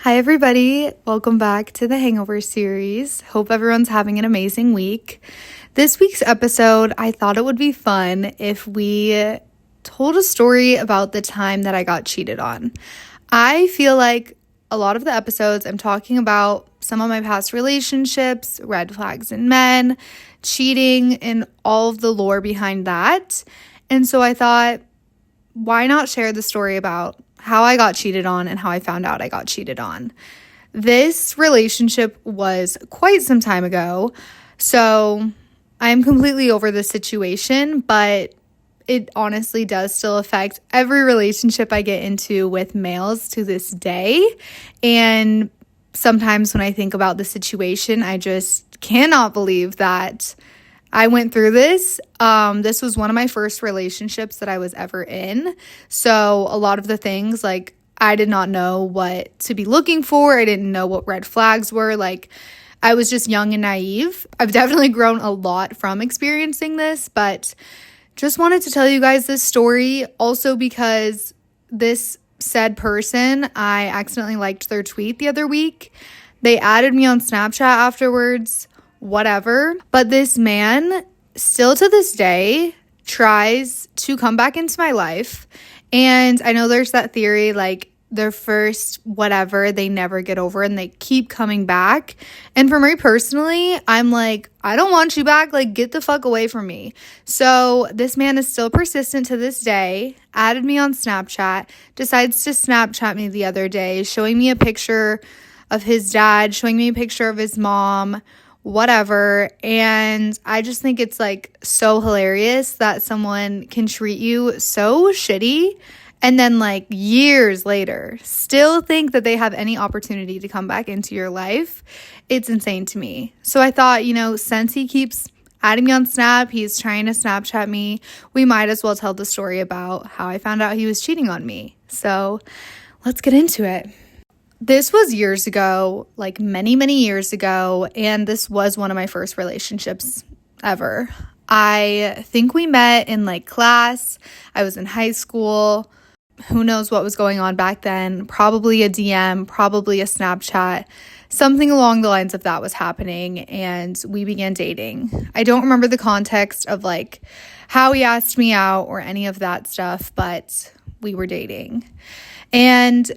Hi, everybody. Welcome back to the Hangover series. Hope everyone's having an amazing week. This week's episode, I thought it would be fun if we told a story about the time that I got cheated on. I feel like a lot of the episodes I'm talking about some of my past relationships, red flags in men, cheating, and all of the lore behind that. And so I thought, why not share the story about how I got cheated on and how I found out I got cheated on? This relationship was quite some time ago, so I'm completely over the situation, but it honestly does still affect every relationship I get into with males to this day. And sometimes when I think about the situation, I just cannot believe that I went through this. This was one of my first relationships that I was ever in. So a lot of the things, like, I did not know what to be looking for. I didn't know what red flags were. Like, I was just young and naive. I've definitely grown a lot from experiencing this, but just wanted to tell you guys this story also because this said person, I accidentally liked their tweet the other week. They added me on Snapchat afterwards. Whatever. But this man still to this day tries to come back into my life. And I know there's that theory, like, their first whatever, they never get over and they keep coming back. And for me personally, I'm like, I don't want you back. Like, get the fuck away from me. So this man is still persistent to this day, added me on Snapchat, decides to Snapchat me the other day, showing me a picture of his dad, showing me a picture of his mom, whatever. And I just think it's like so hilarious that someone can treat you so shitty and then like years later still think that they have any opportunity to come back into your life. It's insane to me. So I thought, since he keeps adding me on Snap, he's trying to Snapchat me, we might as well tell the story about how I found out he was cheating on me. So let's get into it. This was years ago, like many, many years ago, and this was one of my first relationships ever. I think we met in like class. I was in high school. Who knows what was going on back then? Probably a DM, probably a Snapchat. Something along the lines of that was happening, and we began dating. I don't remember the context of like how he asked me out or any of that stuff, but we were dating. And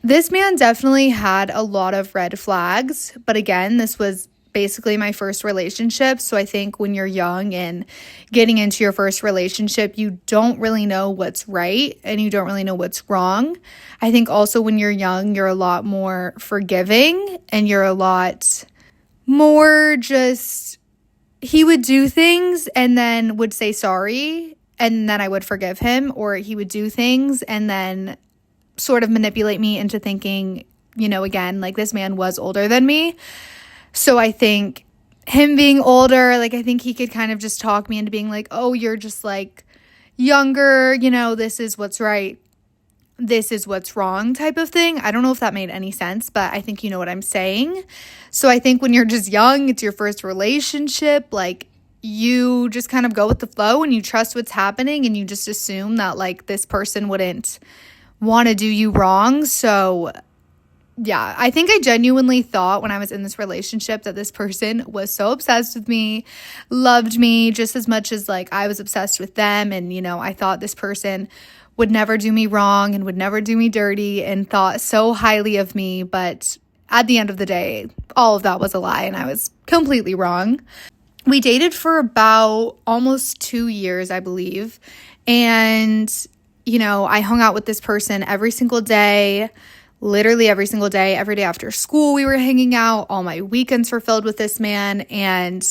this man definitely had a lot of red flags, but again, this was basically my first relationship. So I think when you're young and getting into your first relationship, you don't really know what's right and you don't really know what's wrong. I think also when you're young, you're a lot more forgiving and you're a lot more just, he would do things and then would say sorry and then I would forgive him, or he would do things and then sort of manipulate me into thinking, again, like this man was older than me. So I think him being older, like I think he could kind of just talk me into being like, oh, you're just like younger, this is what's right, this is what's wrong type of thing. I don't know if that made any sense, but I think you know what I'm saying. So I think when you're just young, it's your first relationship, like you just kind of go with the flow and you trust what's happening and you just assume that like this person wouldn't want to do you wrong. So yeah, I think I genuinely thought when I was in this relationship that this person was so obsessed with me, loved me just as much as like I was obsessed with them. And, I thought this person would never do me wrong and would never do me dirty and thought so highly of me. But at the end of the day, all of that was a lie and I was completely wrong. We dated for about almost 2 years, I believe. And I hung out with this person every single day, literally every single day. Every day after school, we were hanging out. All my weekends were filled with this man. And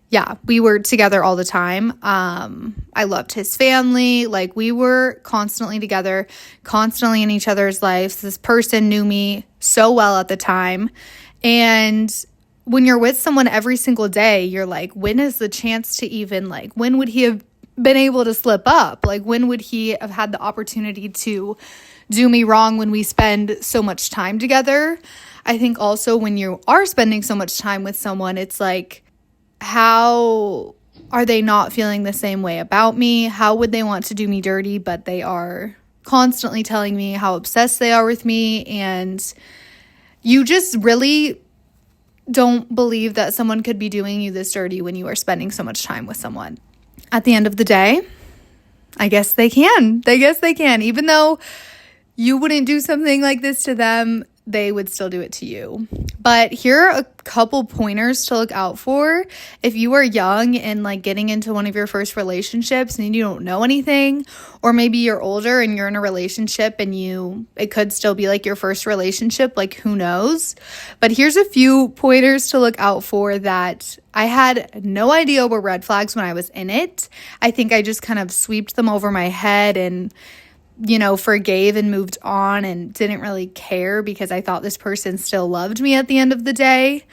yeah, we were together all the time. I loved his family. Like, we were constantly together, constantly in each other's lives. This person knew me so well at the time. And when you're with someone every single day, you're like, when is the chance to even, like, when would he have been able to slip up? Like, when would he have had the opportunity to do me wrong when we spend so much time together? I think also when you are spending so much time with someone, it's like, how are they not feeling the same way about me? How would they want to do me dirty, but they are constantly telling me how obsessed they are with me, and you just really don't believe that someone could be doing you this dirty when you are spending so much time with someone. At the end of the day, I guess they can. Even though you wouldn't do something like this to them, they would still do it to you. But here are a couple pointers to look out for if you are young and like getting into one of your first relationships and you don't know anything, or maybe you're older and you're in a relationship and it could still be like your first relationship, like who knows. But here's a few pointers to look out for that I had no idea were red flags when I was in it. I think I just kind of swept them over my head and forgave and moved on and didn't really care because I thought this person still loved me at the end of the day.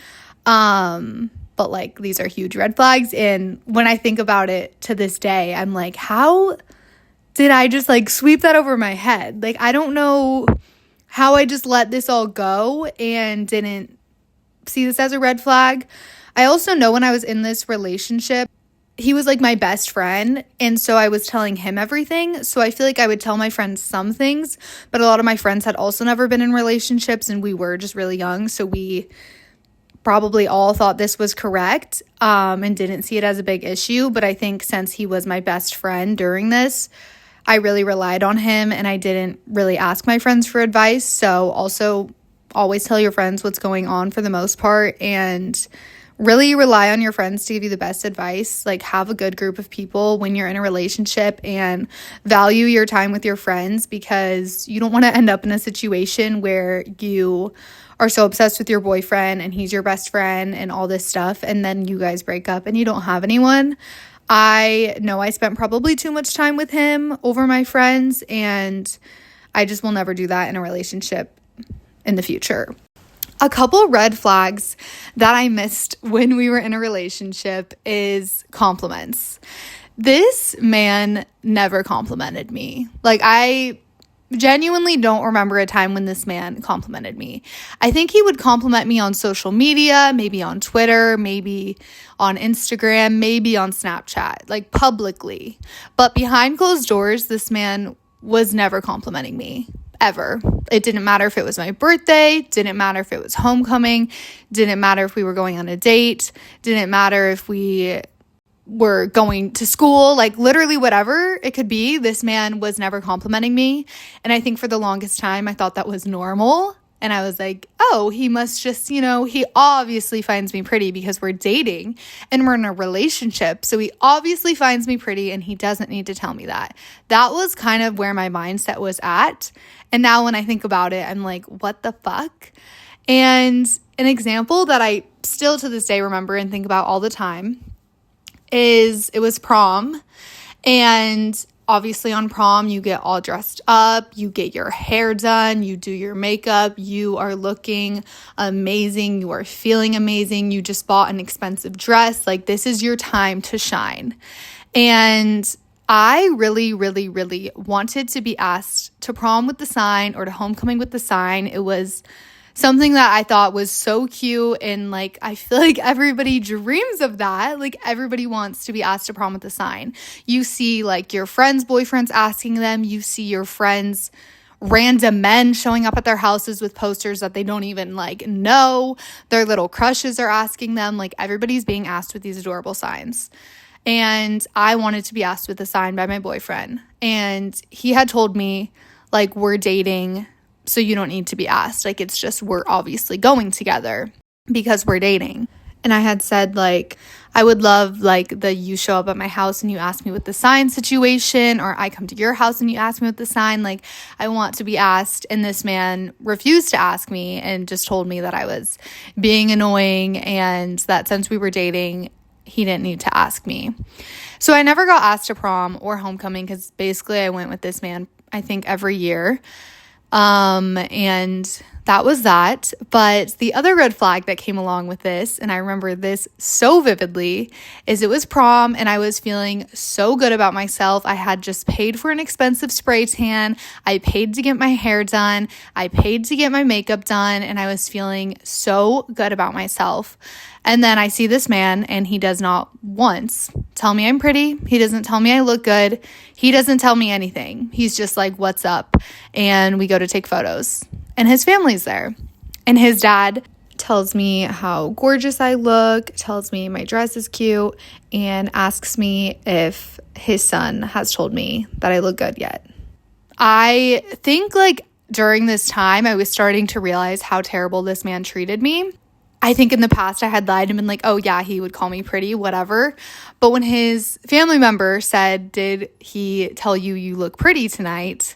But like, these are huge red flags. And when I think about it to this day, I'm like, how did I just like sweep that over my head? Like, I don't know how I just let this all go and didn't see this as a red flag. I also know when I was in this relationship, he was like my best friend, and so I was telling him everything. So I feel like I would tell my friends some things, but a lot of my friends had also never been in relationships, and we were just really young, so we probably all thought this was correct, and didn't see it as a big issue. But I think since he was my best friend during this, I really relied on him, and I didn't really ask my friends for advice. So also always tell your friends what's going on for the most part, and really rely on your friends to give you the best advice. Like, have a good group of people when you're in a relationship and value your time with your friends, because you don't want to end up in a situation where you are so obsessed with your boyfriend and he's your best friend and all this stuff, and then you guys break up and you don't have anyone. I know I spent probably too much time with him over my friends, and I just will never do that in a relationship in the future. A couple red flags that I missed when we were in a relationship is compliments. This man never complimented me. Like, I genuinely don't remember a time when this man complimented me. I think he would compliment me on social media, maybe on Twitter, maybe on Instagram, maybe on Snapchat, like publicly. But behind closed doors, this man was never complimenting me. Ever. It didn't matter if it was my birthday, didn't matter if it was homecoming, didn't matter if we were going on a date, didn't matter if we were going to school, like literally whatever it could be, this man was never complimenting me. And I think for the longest time, I thought that was normal. And I was like, oh, he must just, he obviously finds me pretty because we're dating and we're in a relationship. So he obviously finds me pretty and he doesn't need to tell me that. That was kind of where my mindset was at. And now when I think about it, I'm like, what the fuck? And an example that I still to this day remember and think about all the time is it was prom. And obviously on prom, you get all dressed up, you get your hair done, you do your makeup, you are looking amazing, you are feeling amazing, you just bought an expensive dress. Like, this is your time to shine. And I really, really, really wanted to be asked to prom with the sign or to homecoming with the sign. It was something that I thought was so cute, and like, I feel like everybody dreams of that. Like, everybody wants to be asked to prom with the sign. You see like your friends' boyfriends asking them, you see your friends' random men showing up at their houses with posters that they don't even like know. Their little crushes are asking them. Like, everybody's being asked with these adorable signs. And I wanted to be asked with a sign by my boyfriend. And he had told me, like, we're dating, so you don't need to be asked. Like, it's just, we're obviously going together because we're dating. And I had said, like, I would love, like, you show up at my house and you ask me with the sign situation, or I come to your house and you ask me with the sign. Like, I want to be asked. And this man refused to ask me and just told me that I was being annoying and that since we were dating, he didn't need to ask me. So I never got asked to prom or homecoming because basically I went with this man, I think, every year. And that was that. But the other red flag that came along with this, and I remember this so vividly, is it was prom and I was feeling so good about myself. I had just paid for an expensive spray tan. I paid to get my hair done. I paid to get my makeup done, and I was feeling so good about myself. And then I see this man and he does not once tell me I'm pretty. He doesn't tell me I look good. He doesn't tell me anything. He's just like, what's up? And we go to take photos. And his family's there. And his dad tells me how gorgeous I look, tells me my dress is cute, and asks me if his son has told me that I look good yet. I think like during this time, I was starting to realize how terrible this man treated me. I think in the past I had lied and been like, oh yeah, he would call me pretty, whatever. But when his family member said, did he tell you you look pretty tonight?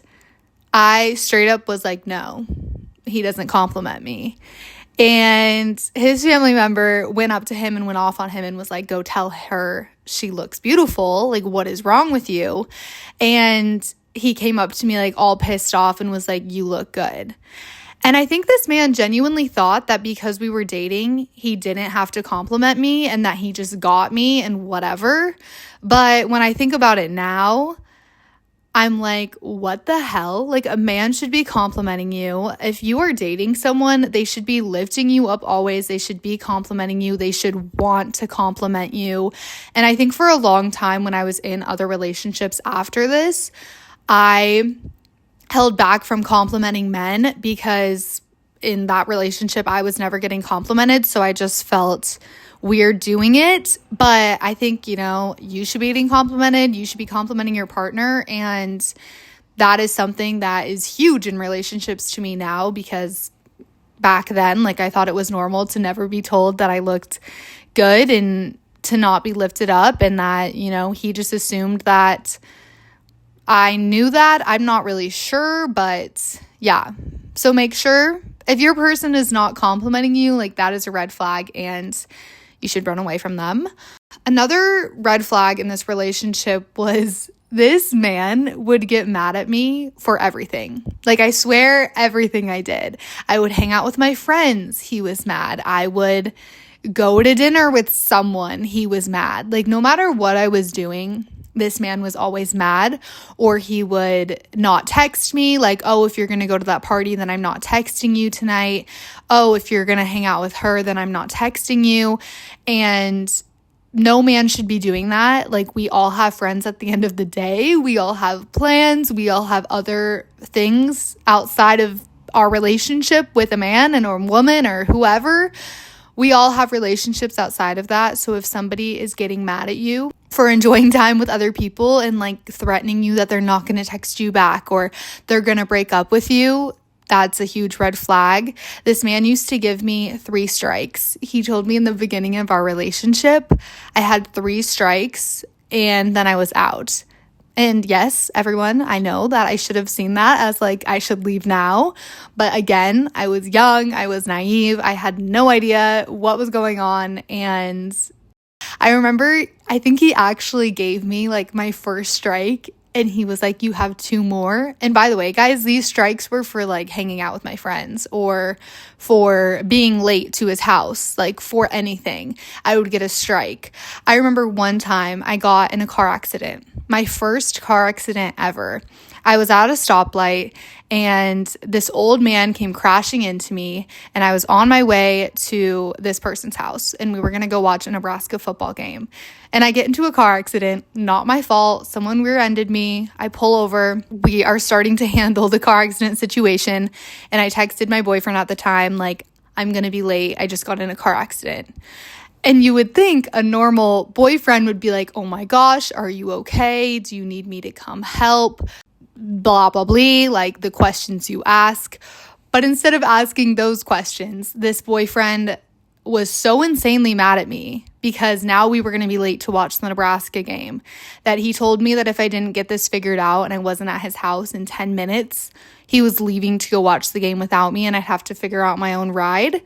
I straight up was like, no, he doesn't compliment me. And his family member went up to him and went off on him and was like, go tell her she looks beautiful. Like, what is wrong with you? And he came up to me like all pissed off and was like, you look good. And I think this man genuinely thought that because we were dating, he didn't have to compliment me and that he just got me and whatever. But when I think about it now, I'm like, what the hell? Like, a man should be complimenting you. If you are dating someone, they should be lifting you up always. They should be complimenting you. They should want to compliment you. And I think for a long time when I was in other relationships after this, I held back from complimenting men because in that relationship, I was never getting complimented. So I just felt weird doing it. But I think, you should be getting complimented. You should be complimenting your partner. And that is something that is huge in relationships to me now, because back then, like, I thought it was normal to never be told that I looked good and to not be lifted up, and that, he just assumed that I knew that. I'm not really sure, but yeah. So make sure if your person is not complimenting you, like, that is a red flag and you should run away from them. Another red flag in this relationship was this man would get mad at me for everything. Like, I swear, everything I did. I would hang out with my friends. He was mad. I would go to dinner with someone. He was mad. Like, no matter what I was doing, this man was always mad. Or he would not text me like, oh, if you're going to go to that party, then I'm not texting you tonight. Oh, if you're going to hang out with her, then I'm not texting you. And no man should be doing that. Like, we all have friends at the end of the day. We all have plans. We all have other things outside of our relationship with a man and or woman or whoever. We all have relationships outside of that. So if somebody is getting mad at you for enjoying time with other people and like threatening you that they're not going to text you back or they're going to break up with you, that's a huge red flag. This man used to give me 3 strikes. He told me in the beginning of our relationship, I had 3 strikes and then I was out. And yes, everyone, I know that I should have seen that as like, I should leave now. But again, I was young, I was naive, I had no idea what was going on. And I remember, I think he actually gave me like my first strike and he was like, you have 2 more. And by the way, guys, these strikes were for like hanging out with my friends or for being late to his house, like for anything. I would get a strike. I remember one time I got in a car accident, my first car accident ever. I was at a stoplight and this old man came crashing into me and I was on my way to this person's house and we were going to go watch a Nebraska football game. And I get into a car accident, not my fault. Someone rear-ended me. I pull over. We are starting to handle the car accident situation. And I texted my boyfriend at the time, like, I'm going to be late. I just got in a car accident. And you would think a normal boyfriend would be like, oh my gosh, are you okay? Do you need me to come help? Blah, blah, blah, like the questions you ask. But instead of asking those questions, this boyfriend was so insanely mad at me because now we were going to be late to watch the Nebraska game that he told me that if I didn't get this figured out and I wasn't at his house in 10 minutes, he was leaving to go watch the game without me and I'd have to figure out my own ride.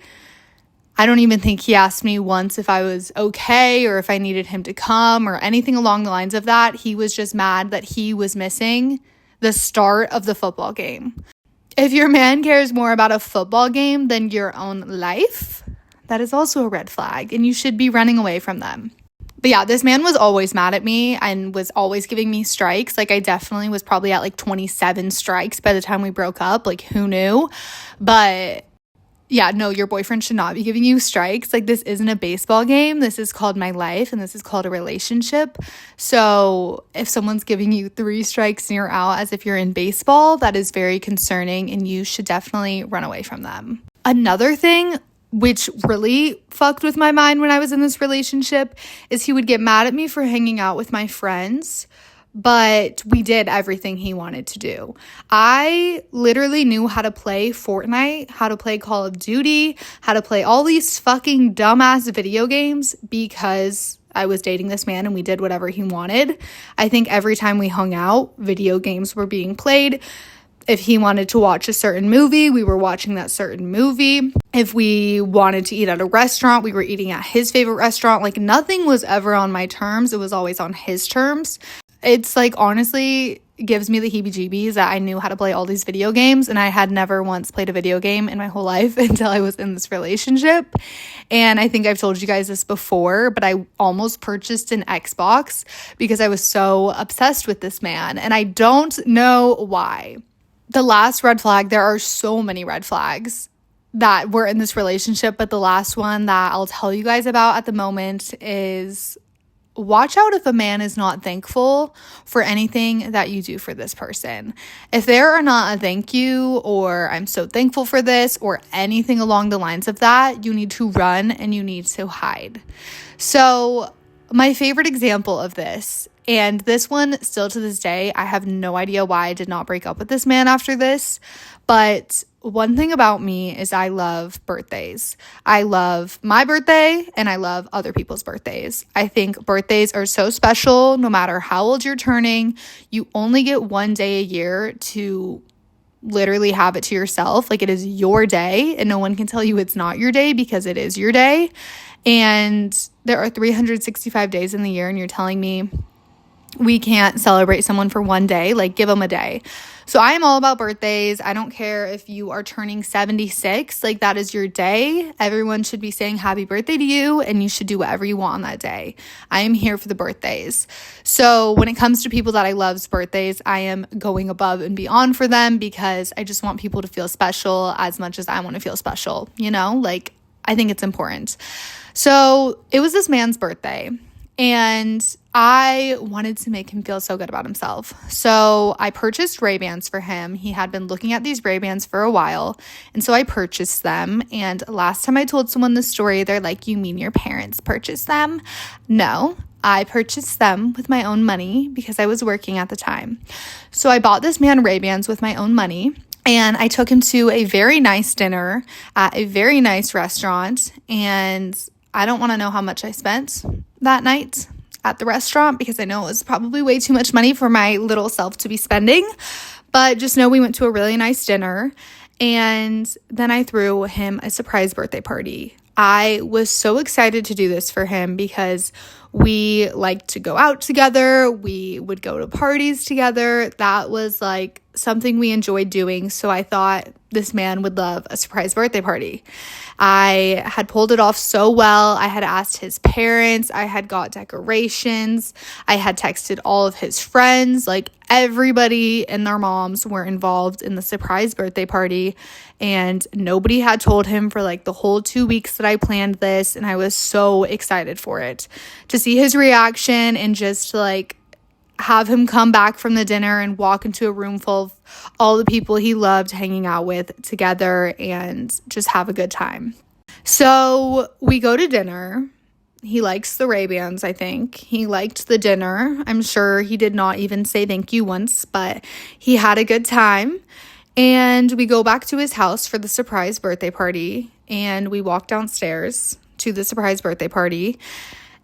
I don't even think he asked me once if I was okay or if I needed him to come or anything along the lines of that. He was just mad that he was missing the start of the football game. If your man cares more about a football game than your own life, that is also a red flag and you should be running away from them. But yeah, this man was always mad at me and was always giving me strikes. Like, I definitely was probably at like 27 strikes by the time we broke up. Like, who knew? But yeah, no, your boyfriend should not be giving you strikes. Like, this isn't a baseball game. This is called my life, and this is called a relationship. So if someone's giving you 3 strikes and you're out as if you're in baseball, that is very concerning, and you should definitely run away from them. Another thing which really fucked with my mind when I was in this relationship is he would get mad at me for hanging out with my friends, but we did everything he wanted to do. I literally knew how to play Fortnite, how to play Call of Duty, how to play all these fucking dumbass video games because I was dating this man and we did whatever he wanted. I think every time we hung out, video games were being played. If he wanted to watch a certain movie, we were watching that certain movie. If we wanted to eat at a restaurant, we were eating at his favorite restaurant. Like, nothing was ever on my terms. It was always on his terms. It's like, honestly, gives me the heebie-jeebies that I knew how to play all these video games, and I had never once played a video game in my whole life until I was in this relationship. And I think I've told you guys this before, but I almost purchased an Xbox because I was so obsessed with this man, and I don't know why. The last red flag, there are so many red flags that were in this relationship, but the last one that I'll tell you guys about at the moment is, watch out if a man is not thankful for anything that you do for this person. If there are not a thank you or I'm so thankful for this or anything along the lines of that, you need to run and you need to hide. So my favorite example of this, and this one still to this day, I have no idea why I did not break up with this man after this, but one thing about me is I love birthdays. I love my birthday and I love other people's birthdays. I think birthdays are so special no matter how old you're turning. You only get one day a year to literally have it to yourself. Like, it is your day and no one can tell you it's not your day because it is your day. And there are 365 days in the year and you're telling me we can't celebrate someone for one day. Like, give them a day. So I am all about birthdays. I don't care if you are turning 76, like, that is your day. Everyone should be saying happy birthday to you and you should do whatever you want on that day. I am here for the birthdays. So when it comes to people that I love's birthdays, I am going above and beyond for them because I just want people to feel special as much as I want to feel special, you know? Like, I think it's important. So it was this man's birthday. And I wanted to make him feel so good about himself. So I purchased Ray-Bans for him. He had been looking at these Ray-Bans for a while. And so I purchased them. And last time I told someone this story, they're like, you mean your parents purchased them? No, I purchased them with my own money because I was working at the time. So I bought this man Ray-Bans with my own money. And I took him to a very nice dinner at a very nice restaurant. And I don't want to know how much I spent that night at the restaurant because I know it was probably way too much money for my little self to be spending. But just know we went to a really nice dinner and then I threw him a surprise birthday party. I was so excited to do this for him because we like to go out together. We would go to parties together. That was like something we enjoyed doing. So I thought this man would love a surprise birthday party. I had pulled it off so well. I had asked his parents. I had got decorations. I had texted all of his friends. Like, everybody and their moms were involved in the surprise birthday party. And nobody had told him for like the whole 2 weeks that I planned this. And I was so excited for it. To see his reaction and just to like have him come back from the dinner and walk into a room full of all the people he loved hanging out with together and just have a good time. So we go to dinner. He likes the Ray-Bans, I think. He liked the dinner. I'm sure he did not even say thank you once, but he had a good time. And we go back to his house for the surprise birthday party. And we walk downstairs to the surprise birthday party.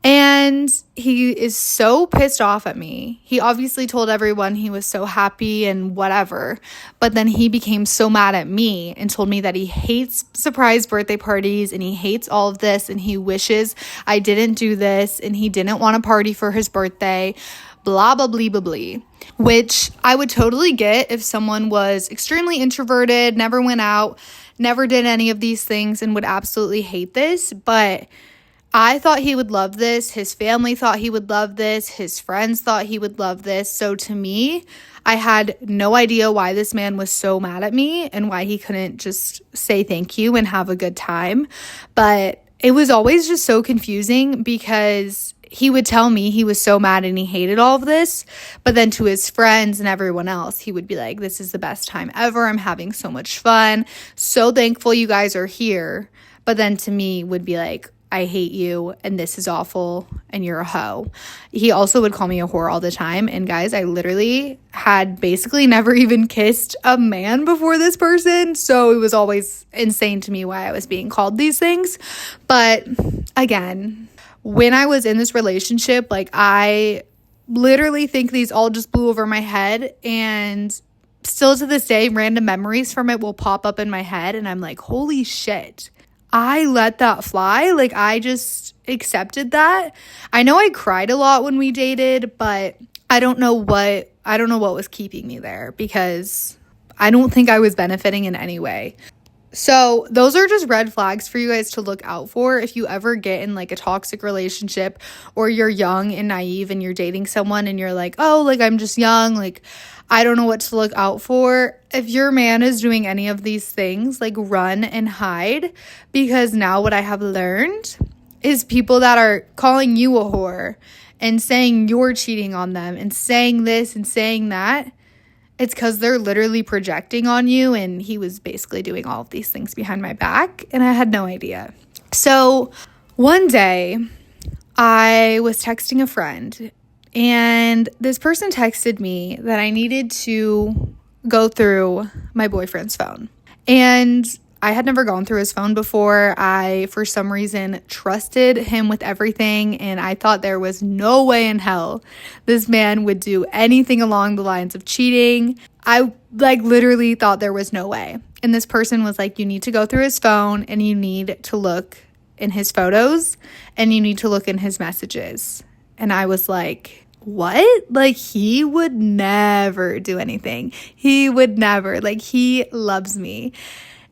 And he is so pissed off at me. He obviously told everyone he was so happy and whatever. But then he became so mad at me and told me that he hates surprise birthday parties and he hates all of this and he wishes I didn't do this and he didn't want a party for his birthday. Blah, blah, blah, blah, blah. Which I would totally get if someone was extremely introverted, never went out, never did any of these things and would absolutely hate this. But I thought he would love this. His family thought he would love this. His friends thought he would love this. So to me, I had no idea why this man was so mad at me and why he couldn't just say thank you and have a good time. But it was always just so confusing because he would tell me he was so mad and he hated all of this. But then to his friends and everyone else, he would be like, this is the best time ever. I'm having so much fun. So thankful you guys are here. But then to me would be like, I hate you and this is awful and you're a hoe. He also would call me a whore all the time. And guys, I literally had basically never even kissed a man before this person. So it was always insane to me why I was being called these things. But again, when I was in this relationship, like I literally think these all just blew over my head, and still to this day, random memories from it will pop up in my head and I'm like, holy shit. I let that fly. Like I just accepted that. I know I cried a lot when we dated, but I don't know what was keeping me there because I don't think I was benefiting in any way. So those are just red flags for you guys to look out for if you ever get in like a toxic relationship or you're young and naive and you're dating someone and you're like, oh, like I'm just young, like I don't know what to look out for. If your man is doing any of these things, like run and hide, because now what I have learned is people that are calling you a whore and saying you're cheating on them and saying this and saying that, it's because they're literally projecting on you, and he was basically doing all of these things behind my back, and I had no idea. So one day, I was texting a friend, and this person texted me that I needed to go through my boyfriend's phone. And I had never gone through his phone before. I, for some reason, trusted him with everything, and I thought there was no way in hell this man would do anything along the lines of cheating. I, literally thought there was no way. And this person was like, you need to go through his phone, and you need to look in his photos, and you need to look in his messages. And I was like, what? Like, he would never do anything. He would never. Like, he loves me.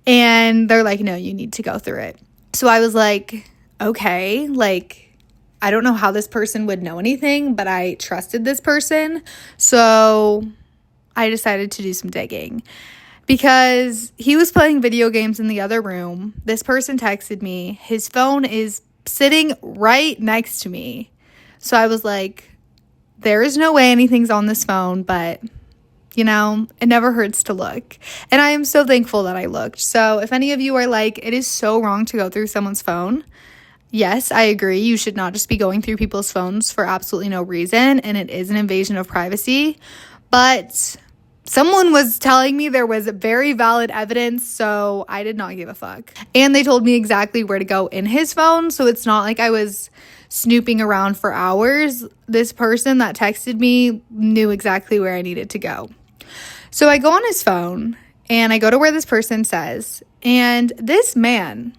And they're like, no, you need to go through it. So I was like, okay, like, I don't know how this person would know anything, but I trusted this person. So I decided to do some digging because he was playing video games in the other room. This person texted me. His phone is sitting right next to me. So I was like, there is no way anything's on this phone, but you know, it never hurts to look. And I am so thankful that I looked. So if any of you are like, it is so wrong to go through someone's phone, yes, I agree. You should not just be going through people's phones for absolutely no reason. And it is an invasion of privacy. But someone was telling me there was very valid evidence, so I did not give a fuck. And they told me exactly where to go in his phone. So it's not like I was snooping around for hours. This person that texted me knew exactly where I needed to go. So I go on his phone and I go to where this person says, and this man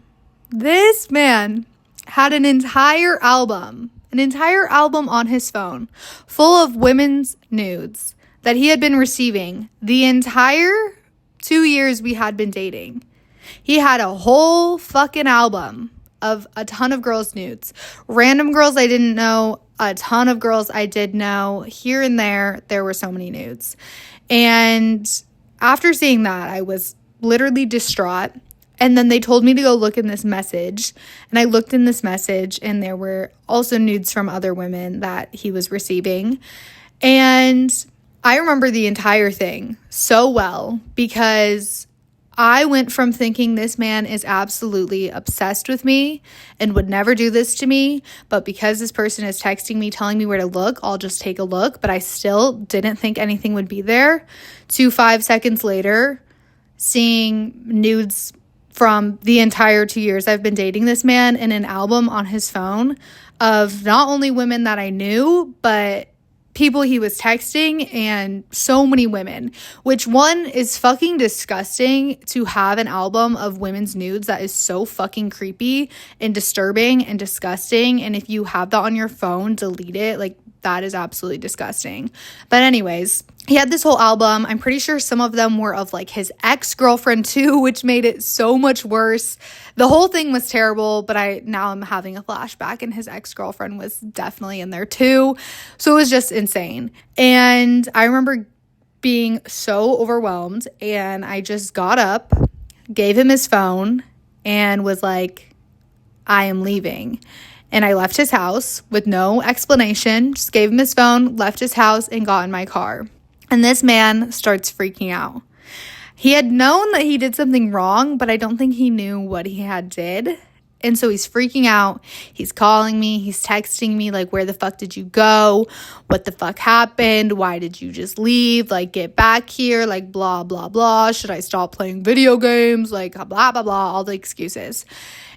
had an entire album on his phone full of women's nudes that he had been receiving the entire 2 years we had been dating. He had a whole fucking album of a ton of girls' nudes. Random girls I didn't know, a ton of girls I did know. Here and there were so many nudes. And after seeing that, I was literally distraught. And then they told me to go look in this message. And I looked in this message, and there were also nudes from other women that he was receiving. And I remember the entire thing so well because I went from thinking this man is absolutely obsessed with me and would never do this to me, but because this person is texting me, telling me where to look, I'll just take a look, but I still didn't think anything would be there, to 5 seconds later, seeing nudes from the entire 2 years I've been dating this man in an album on his phone of not only women that I knew, but people he was texting, and so many women, which one is fucking disgusting to have an album of women's nudes. That is so fucking creepy and disturbing and disgusting. And if you have that on your phone, delete it. Like, that is absolutely disgusting. But anyways, he had this whole album. I'm pretty sure some of them were of like his ex-girlfriend too, which made it so much worse. The whole thing was terrible, but I'm having a flashback, and his ex-girlfriend was definitely in there too. So it was just insane. And I remember being so overwhelmed, and I just got up, gave him his phone, and was like, I am leaving. And I left his house with no explanation, just gave him his phone, left his house, and got in my car. And this man starts freaking out. He had known that he did something wrong, but I don't think he knew what he had did. And so he's freaking out. He's calling me. He's texting me like, where the fuck did you go? What the fuck happened? Why did you just leave? Like, get back here. Like, blah, blah, blah. Should I stop playing video games? Like, blah, blah, blah. All the excuses.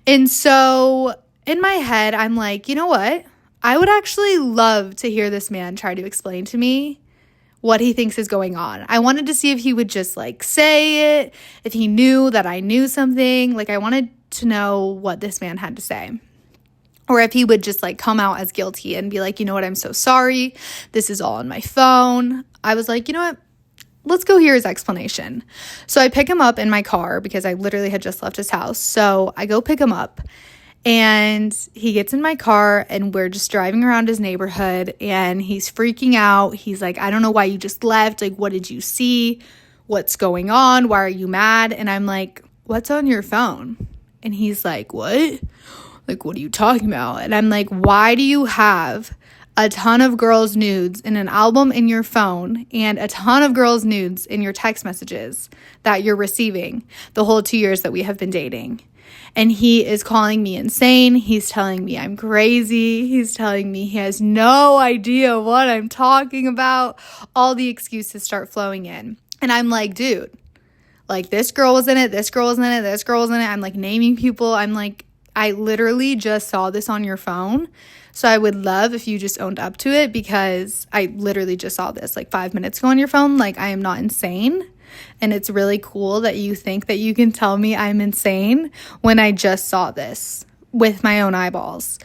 And so in my head, I'm like, you know what? I would actually love to hear this man try to explain to me what he thinks is going on. I wanted to see if he would just like say it, if he knew that I knew something. Like, I wanted to know what this man had to say. Or if he would just like come out as guilty and be like, you know what, I'm so sorry. This is all on my phone. I was like, you know what? Let's go hear his explanation. So I pick him up in my car because I literally had just left his house. So I go pick him up, and he gets in my car, and we're just driving around his neighborhood, and he's freaking out. He's like, I don't know why you just left. Like, what did you see? What's going on? Why are you mad? And I'm like, what's on your phone? And he's like, what? Like, what are you talking about? And I'm like, why do you have a ton of girls' nudes in an album in your phone and a ton of girls' nudes in your text messages that you're receiving the whole 2 years that we have been dating? And he is calling me insane. He's telling me I'm crazy. He's telling me he has no idea what I'm talking about. All the excuses start flowing in. And I'm like, dude, like, this girl was in it. This girl was in it. This girl was in it. I'm like naming people. I'm like, I literally just saw this on your phone. So I would love if you just owned up to it, because I literally just saw this like 5 minutes ago on your phone. Like, I am not insane. And it's really cool that you think that you can tell me I'm insane when I just saw this with my own eyeballs.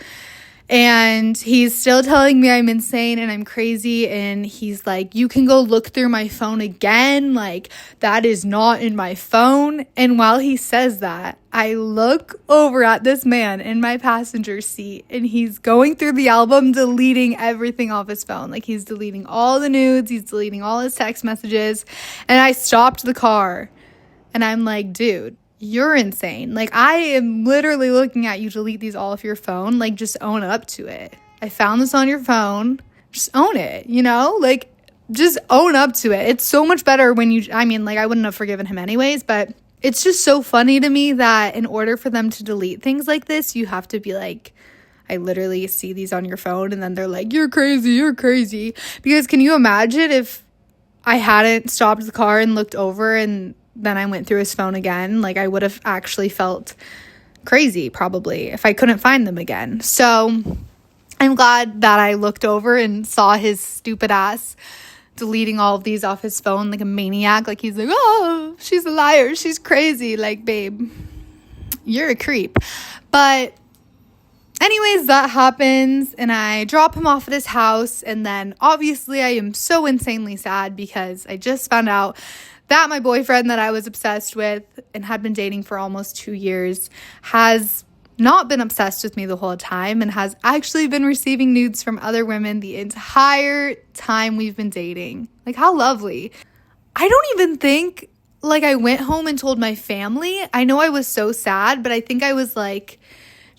And he's still telling me I'm insane and I'm crazy. And he's like, you can go look through my phone again. Like, that is not in my phone. And while he says that, I look over at this man in my passenger seat, and he's going through the album, deleting everything off his phone. Like, he's deleting all the nudes. He's deleting all his text messages. And I stopped the car, and I'm like, dude, you're insane. Like, I am literally looking at you delete these all off your phone. Like, just own up to it. I found this on your phone. Just own it, you know? Like, just own up to it. It's so much better when I wouldn't have forgiven him anyways, but it's just so funny to me that in order for them to delete things like this, you have to be like, I literally see these on your phone, and then they're like, you're crazy, you're crazy. Because can you imagine if I hadn't stopped the car and looked over, and then I went through his phone again? Like, I would have actually felt crazy probably if I couldn't find them again. So I'm glad that I looked over and saw his stupid ass deleting all of these off his phone like a maniac. Like, he's like, oh, she's a liar, she's crazy. Like, babe, you're a creep. But anyways, that happens, and I drop him off at his house, and then obviously I am so insanely sad because I just found out that my boyfriend that I was obsessed with and had been dating for almost 2 years has not been obsessed with me the whole time, and has actually been receiving nudes from other women the entire time we've been dating. Like, how lovely. I don't even think, like, I went home and told my family. I know I was so sad, but I think I was like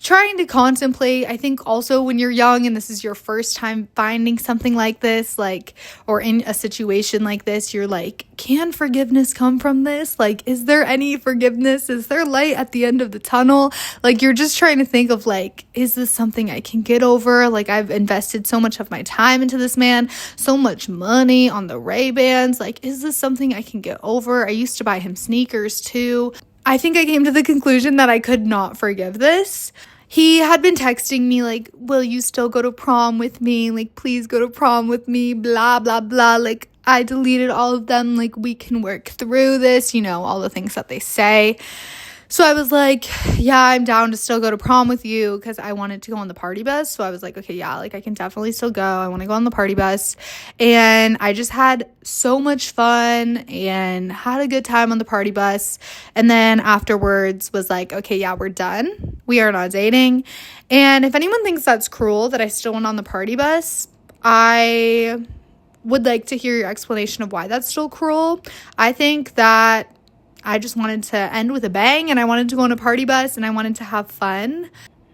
trying to contemplate. I think also when you're young and this is your first time finding something like this, like, or in a situation like this, you're like, can forgiveness come from this? Like, is there any forgiveness? Is there light at the end of the tunnel? Like, you're just trying to think of like, is this something I can get over? Like, I've invested so much of my time into this man, so much money on the Ray-Bans. Like, is this something I can get over? I used to buy him sneakers too. I think I came to the conclusion that I could not forgive this. He had been texting me like, will you still go to prom with me? Like, please go to prom with me, blah, blah, blah. Like, I deleted all of them. Like, we can work through this, you know, all the things that they say. So I was like, yeah, I'm down to still go to prom with you because I wanted to go on the party bus. So I was like, okay, yeah, like I can definitely still go. I want to go on the party bus. And I just had so much fun and had a good time on the party bus. And then afterwards was like, okay, yeah, we're done. We are not dating. And if anyone thinks that's cruel that I still went on the party bus, I would like to hear your explanation of why that's still cruel. I think that I just wanted to end with a bang, and I wanted to go on a party bus, and I wanted to have fun.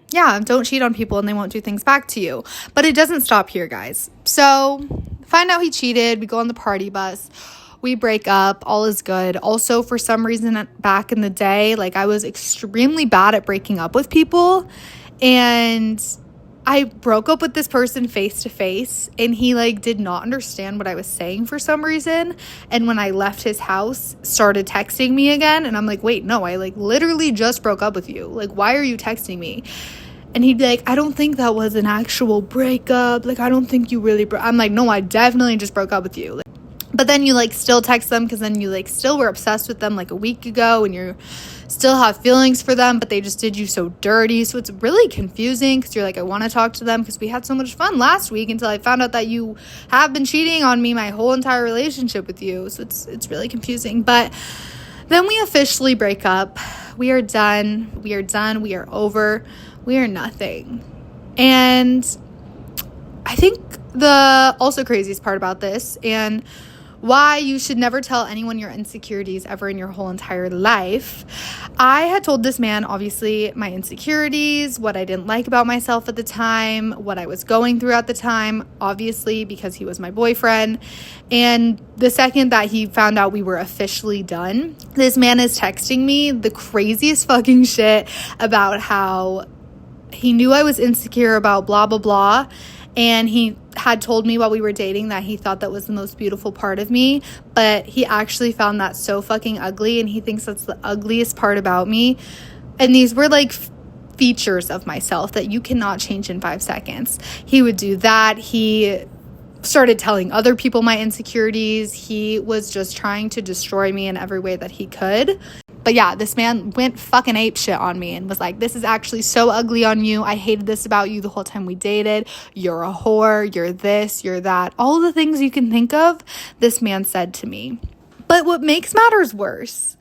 Yeah, don't cheat on people and they won't do things back to you. But it doesn't stop here, guys. So find out he cheated. We go on the party bus. We break up. All is good. Also, for some reason back in the day, like I was extremely bad at breaking up with people. And I broke up with this person face to face, and he like did not understand what I was saying for some reason. And when I left his house, started texting me again. And I'm like, wait, no, I like literally just broke up with you. Like, why are you texting me? And he'd be like, I don't think that was an actual breakup. Like, I don't think you really I'm like, no, I definitely just broke up with you. Like, but then you like still text them because then you like still were obsessed with them like a week ago and you still have feelings for them, but they just did you so dirty. So it's really confusing because you're like, I want to talk to them because we had so much fun last week until I found out that you have been cheating on me my whole entire relationship with you. So it's really confusing. But then we officially break up. We are done. We are done. We are over. We are nothing. And I think the also craziest part about this and why you should never tell anyone your insecurities ever in your whole entire life. I had told this man, obviously, my insecurities, what I didn't like about myself at the time, what I was going through at the time, obviously, because he was my boyfriend. And the second that he found out we were officially done, this man is texting me the craziest fucking shit about how he knew I was insecure about blah, blah, blah. And he had told me while we were dating that he thought that was the most beautiful part of me, but he actually found that so fucking ugly, and he thinks that's the ugliest part about me. And these were like features of myself that you cannot change in 5 seconds. He would do that. He started telling other people my insecurities. He was just trying to destroy me in every way that he could. But yeah, this man went fucking apeshit on me and was like, this is actually so ugly on you. I hated this about you the whole time we dated. You're a whore. You're this. You're that. All the things you can think of, this man said to me. But what makes matters worse,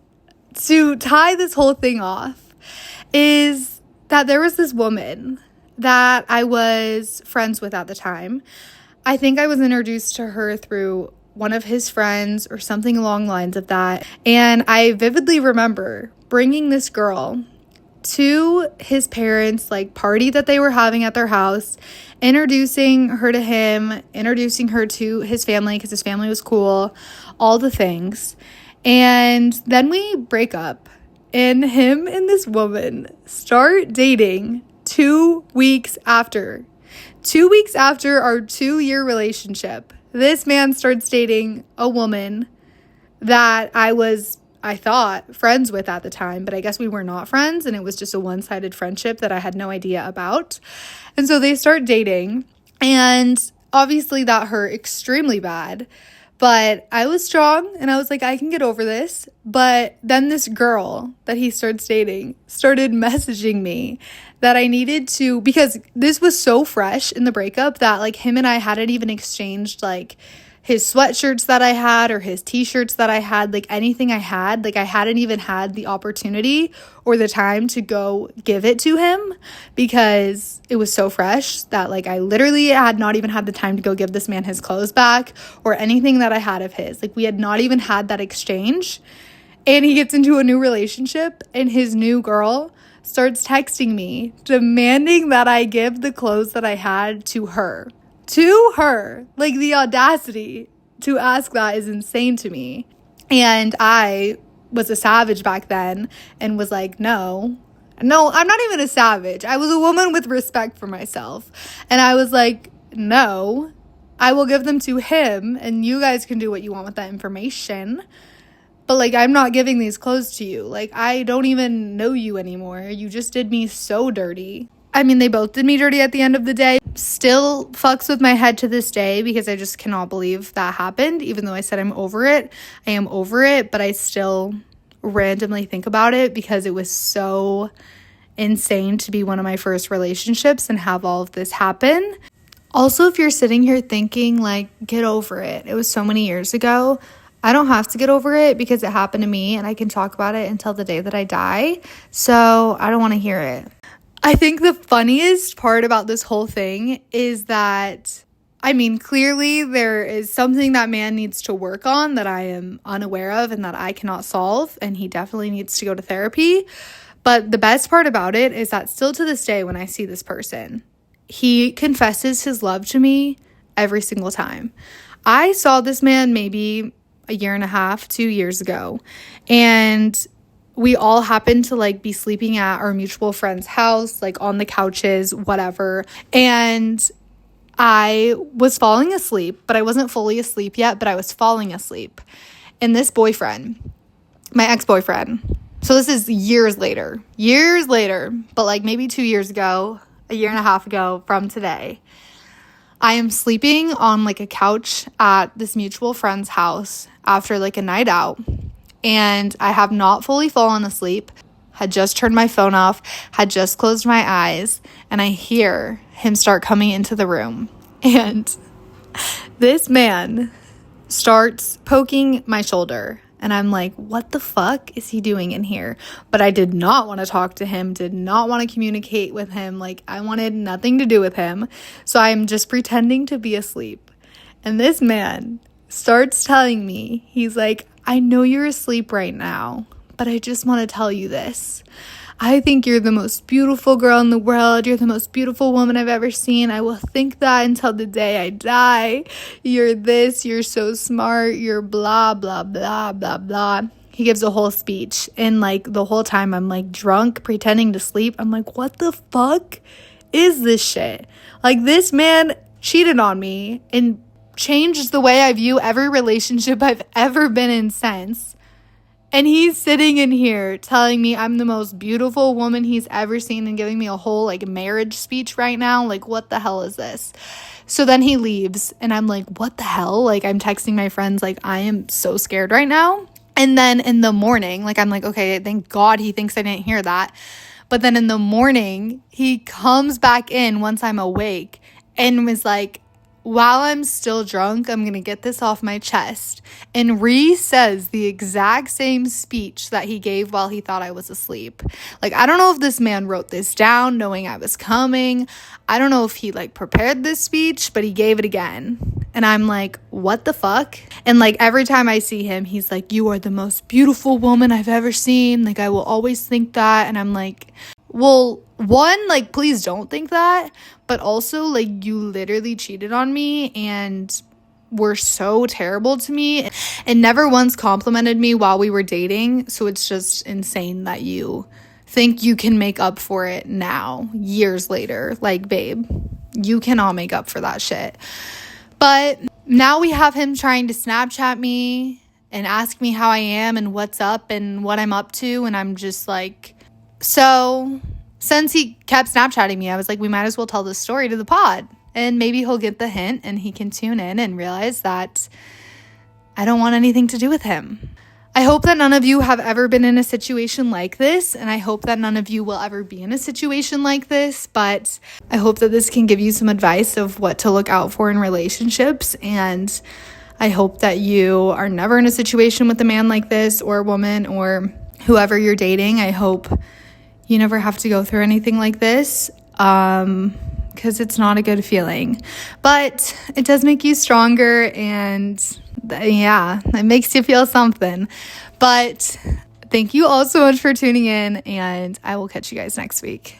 to tie this whole thing off, is that there was this woman that I was friends with at the time. I think I was introduced to her through one of his friends or something along the lines of that. And I vividly remember bringing this girl to his parents' like party that they were having at their house, introducing her to him, introducing her to his family because his family was cool, all the things. And then we break up, and him and this woman start dating 2 weeks after. 2 weeks after our 2-year relationship, this man starts dating a woman that I thought, friends with at the time, but I guess we were not friends, and it was just a one-sided friendship that I had no idea about. And so they start dating, and obviously that hurt extremely bad, but I was strong, and I was like, I can get over this. But then this girl that he starts dating started messaging me that I needed to, because this was so fresh in the breakup that like him and I hadn't even exchanged like his sweatshirts that I had or his t-shirts that I had, like anything I had, like I hadn't even had the opportunity or the time to go give it to him because it was so fresh that like I literally had not even had the time to go give this man his clothes back or anything that I had of his. Like we had not even had that exchange. And he gets into a new relationship, and his new girl starts texting me demanding that I give the clothes that I had to her. To her. Like, the audacity to ask that is insane to me. And I was a savage back then and was like, no, I'm not even a savage. I was a woman with respect for myself. And I was like, no, I will give them to him and you guys can do what you want with that information. But, like, I'm not giving these clothes to you. Like, I don't even know you anymore. You just did me so dirty. I mean, they both did me dirty at the end of the day. Still fucks with my head to this day because I just cannot believe that happened. Even though I said I'm over it, I am over it. But I still randomly think about it because it was so insane to be one of my first relationships and have all of this happen. Also, if you're sitting here thinking like, get over it, it was so many years ago, I don't have to get over it because it happened to me and I can talk about it until the day that I die. So I don't want to hear it. I think the funniest part about this whole thing is that, I mean, clearly there is something that man needs to work on that I am unaware of and that I cannot solve, and he definitely needs to go to therapy. But the best part about it is that still to this day when I see this person, he confesses his love to me every single time. I saw this man maybe a year and a half, 2 years ago, and we all happened to like be sleeping at our mutual friend's house, like on the couches, whatever. And I was falling asleep, but I wasn't fully asleep yet, but I was falling asleep. And this boyfriend, my ex-boyfriend, so this is years later, but like maybe 2 years ago, a year and a half ago from today, I am sleeping on like a couch at this mutual friend's house after like a night out. And I have not fully fallen asleep, had just turned my phone off, had just closed my eyes, and I hear him start coming into the room. And this man starts poking my shoulder. And I'm like, what the fuck is he doing in here? But I did not want to talk to him, did not want to communicate with him. Like, I wanted nothing to do with him. So I'm just pretending to be asleep. And this man starts telling me, he's like, I know you're asleep right now, but I just want to tell you this. I think you're the most beautiful girl in the world. You're the most beautiful woman I've ever seen. I will think that until the day I die. You're this, you're so smart, you're blah, blah, blah, blah, blah. He gives a whole speech. And like the whole time I'm like drunk, pretending to sleep. I'm like, what the fuck is this shit? Like, this man cheated on me and changed the way I view every relationship I've ever been in since. And he's sitting in here telling me I'm the most beautiful woman he's ever seen and giving me a whole like marriage speech right now. Like, what the hell is this? So then he leaves and I'm like, what the hell? Like, I'm texting my friends like, I am so scared right now. And then in the morning, like, I'm like, okay, thank God he thinks I didn't hear that. But then in the morning, he comes back in once I'm awake and was like, while I'm still drunk, I'm going to get this off my chest. And says the exact same speech that he gave while he thought I was asleep. Like, I don't know if this man wrote this down knowing I was coming. I don't know if he like prepared this speech, but he gave it again. And I'm like, what the fuck? And like every time I see him, he's like, you are the most beautiful woman I've ever seen. Like, I will always think that. And I'm like, well, one, like, please don't think that. But also, like, you literally cheated on me and were so terrible to me and never once complimented me while we were dating. So it's just insane that you think you can make up for it now, years later. Like, babe, you cannot make up for that shit. But now we have him trying to Snapchat me and ask me how I am and what's up and what I'm up to. And I'm just like, so since he kept Snapchatting me, I was like, we might as well tell this story to the pod. And maybe he'll get the hint and he can tune in and realize that I don't want anything to do with him. I hope that none of you have ever been in a situation like this. And I hope that none of you will ever be in a situation like this. But I hope that this can give you some advice of what to look out for in relationships. And I hope that you are never in a situation with a man like this or a woman or whoever you're dating. I hope you never have to go through anything like this. Because it's not a good feeling. But it does make you stronger, and yeah, it makes you feel something. But thank you all so much for tuning in, and I will catch you guys next week.